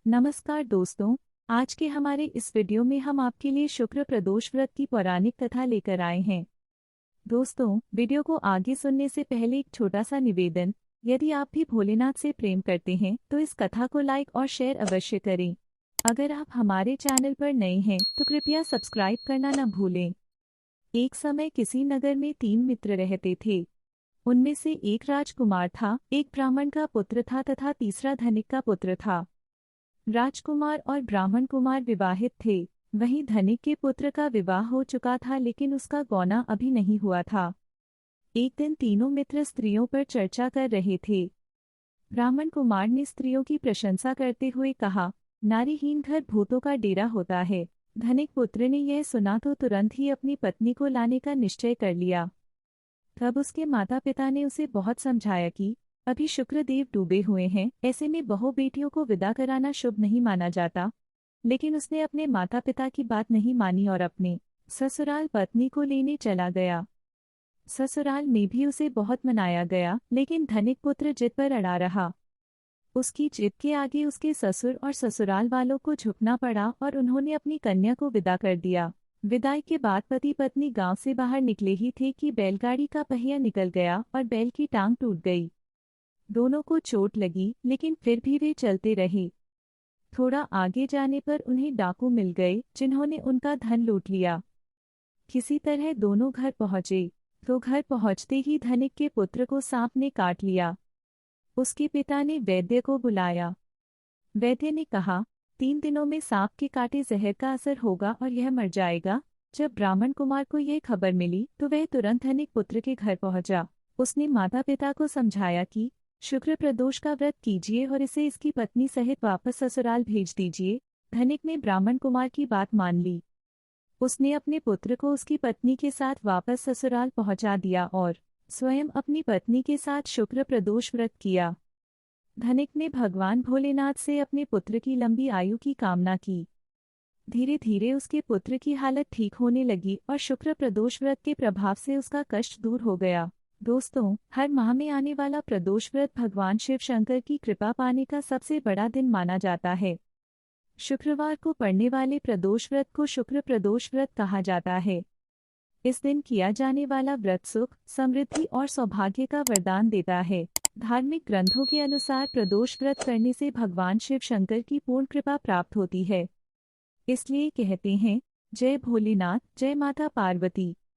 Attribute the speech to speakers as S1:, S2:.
S1: नमस्कार दोस्तों, आज के हमारे इस वीडियो में हम आपके लिए शुक्र प्रदोष व्रत की पौराणिक कथा लेकर आए हैं। दोस्तों, वीडियो को आगे सुनने से पहले एक छोटा सा निवेदन, यदि आप भी भोलेनाथ से प्रेम करते हैं तो इस कथा को लाइक और शेयर अवश्य करें। अगर आप हमारे चैनल पर नए हैं तो कृपया सब्सक्राइब करना न भूलें। एक समय किसी नगर में 3 मित्र रहते थे। उनमें से एक राजकुमार था, एक ब्राह्मण का पुत्र था तथा तीसरा धनिक का पुत्र था। राजकुमार और ब्राह्मण कुमार विवाहित थे। वहीं धनिक के पुत्र का विवाह हो चुका था लेकिन उसका गौना अभी नहीं हुआ था। एक दिन तीनों मित्र स्त्रियों पर चर्चा कर रहे थे। ब्राह्मण कुमार ने स्त्रियों की प्रशंसा करते हुए कहा, नारीहीन घर भूतों का डेरा होता है। धनिक पुत्र ने यह सुना तो तुरंत ही अपनी पत्नी को लाने का निश्चय कर लिया। तब उसके माता पिता ने उसे बहुत समझाया कि अभी शुक्रदेव डूबे हुए हैं, ऐसे में बहू बेटियों को विदा कराना शुभ नहीं माना जाता। लेकिन उसने अपने माता पिता की बात नहीं मानी और अपने ससुराल पत्नी को लेने चला गया। ससुराल में भी उसे बहुत मनाया गया, लेकिन धनिक पुत्र जिद पर अड़ा रहा। उसकी जिद के आगे उसके ससुर और ससुराल वालों को झुकना पड़ा और उन्होंने अपनी कन्या को विदा कर दिया। विदाई के बाद पति पत्नी गांव से बाहर निकले ही थे कि बैलगाड़ी का पहिया निकल गया और बैल की टांग टूट गई। दोनों को चोट लगी, लेकिन फिर भी वे चलते रहे। थोड़ा आगे जाने पर उन्हें डाकू मिल गए, जिन्होंने उनका धन लूट लिया। किसी तरह दोनों घर पहुंचे, तो घर पहुंचते ही धनिक के पुत्र को सांप ने काट लिया। उसके पिता ने वैद्य को बुलाया। वैद्य ने कहा, 3 दिनों में सांप के काटे जहर का असर होगा और यह मर जाएगा। जब ब्राह्मण कुमार को यह खबर मिली तो वह तुरंत धनिक पुत्र के घर पहुंचा। उसने माता पिता को समझाया कि शुक्र प्रदोष का व्रत कीजिए और इसे इसकी पत्नी सहित वापस ससुराल भेज दीजिए। धनिक ने ब्राह्मण कुमार की बात मान ली। उसने अपने पुत्र को उसकी पत्नी के साथ वापस ससुराल पहुंचा दिया और स्वयं अपनी पत्नी के साथ शुक्र प्रदोष व्रत किया। धनिक ने भगवान भोलेनाथ से अपने पुत्र की लंबी आयु की कामना की। धीरे धीरे उसके पुत्र की हालत ठीक होने लगी और शुक्र प्रदोष व्रत के प्रभाव से उसका कष्ट दूर हो गया। दोस्तों, हर माह में आने वाला प्रदोष व्रत भगवान शिव शंकर की कृपा पाने का सबसे बड़ा दिन माना जाता है। शुक्रवार को पड़ने वाले प्रदोष व्रत को शुक्र प्रदोष व्रत कहा जाता है। इस दिन किया जाने वाला व्रत सुख, समृद्धि और सौभाग्य का वरदान देता है। धार्मिक ग्रंथों के अनुसार प्रदोष व्रत करने से भगवान शिव शंकर की पूर्ण कृपा प्राप्त होती है। इसलिए कहते हैं, जय भोलेनाथ, जय माता पार्वती।